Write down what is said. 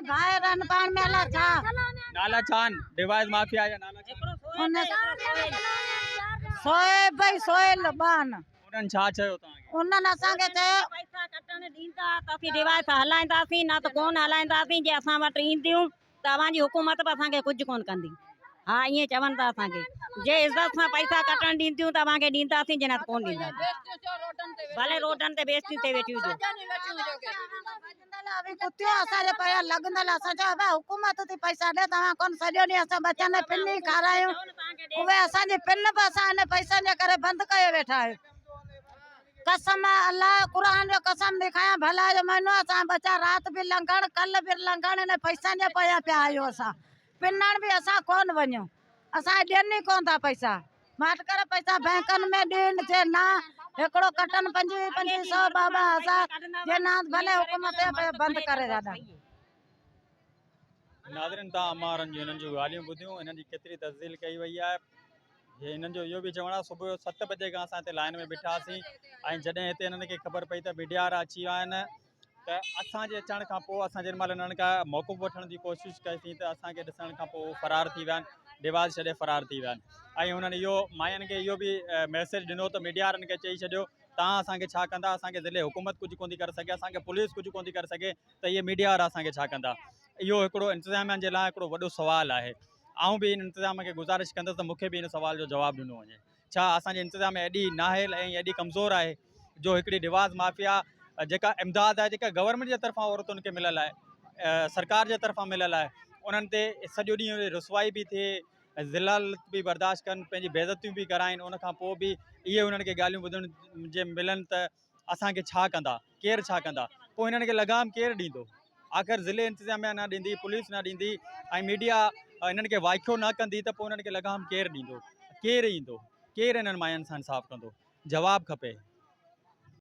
भाई भाई रन पान मेला छा नाला छान डिवाइस माफिया या नाला छान उन सोए भाई सोएल बान उन्हनि छा चयो तव्हांखे उन्हनि असांखे चयो पैसा कटण ॾींदा त असीं डिवाइस हलाईंदासीं न त कोन हलाईंदासीं जे असां वटि ईंदियूं तव्हांजी हुकूमत बि असांखे कुझु कोन कंदी हा ईअं चवनि था असांखे जे इज़त सां पैसा कटण ॾींदियूं तव्हांखे ॾींदासीं जे न त कोन ॾींदासीं भले रोडनि ते बेस्ती ते वेठी हुजो कुतियूं असांजे पिया लॻंदल असां चयो भाई हुकूमत थी पैसा ॾे तव्हां कोन सॼो ॾींहुं असां बचनि पिनी खारायूं उहे असांजी पिन बि असां हिन पैसनि जे करे बंदि कयो वेठा आहियूं कसम अल्लाह क़ुरान जो कसम ॾेखारियां भला जो महीनो असां बचा राति बि लंघण कल्ह बि लंघण हिन पैसनि जे पिया पिया आहियूं असां पिनण बि असां कोन वञूं असां ॾियनि ई कोन था पैसा माट करे पैसा बैंकनि में ॾियनि जे न हिकिड़ो कटनि 2500 बाबा हज़ार जे न भले हुकूमत बंदि करे ॾाढा नाज़रीन तव्हां अमारनि जूं हिननि जूं ॻाल्हियूं ॿुधियूं हिननि जी केतिरी तस्दील कई वई आहे हिननि जो इहो बि चवणु आहे सुबुह जो 7 बजे खां असां हिते लाइन में बीठा हुआसीं ऐं जॾहिं हिते हिननि खे ख़बर पई त मीडिया वारा अची विया आहिनि त असांजे अचण खां पोइ असां जेॾी महिल हिननि खां मौक़ुफ़ वठण जी कोशिशि कईसीं त असांखे ॾिसण खां पोइ फरार थी विया आहिनि डिवाइस छॾे फरार थी विया आहिनि ऐं हुननि इहो माइयुनि खे इहो बि मैसेज ॾिनो त मीडिया वारनि खे चई छॾियो तव्हां असांखे छा कंदा असांखे ज़िले हुकूमत कुझु कोन थी करे सघे असांखे पुलिस कुझु कोन थी करे सघे त इहे मीडिया वारा असांखे छा कंदा इहो हिकिड़ो इंतिज़ामिया जे लाइ हिकिड़ो वॾो सुवालु आहे आऊं बि इन इंतिज़ाम खे गुज़ारिश कंदुसि त मूंखे बि इन सुवाल जो जवाबु ॾिनो वञे छा असांजी इंतिज़ामिया एॾी नाहिल ऐं एॾी कमज़ोर आहे जो हिकिड़ी डिवाइस माफ़िया जेका इमदाद आहे जेका गवर्नमेंट जे तरफ़ां औरतुनि खे मिलियल आहे सरकार जे तरफ़ां मिलियल आहे उन्हनि ते सॼो ॾींहुं रुसवाई बि थिए ज़िलालत बि बर्दाश्त कनि पंहिंजी बेइज़तियूं बि कराइनि उनखां पोइ बि इहे उन्हनि खे ॻाल्हियूं ॿुधण जे मिलनि त असांखे छा कंदा केरु छा कंदा पोइ हिननि खे लगाम केरु ॾींदो आख़िर ज़िले इंतिज़ामिया न ॾींदी पुलिस न ॾींदी ऐं मीडिया हिननि खे वाइखो न कंदी त पोइ हुननि खे लगाम केरु ॾींदो केरु ईंदो केरु हिननि माइयुनि सां इंसाफ़ु कंदो जवाबु खपे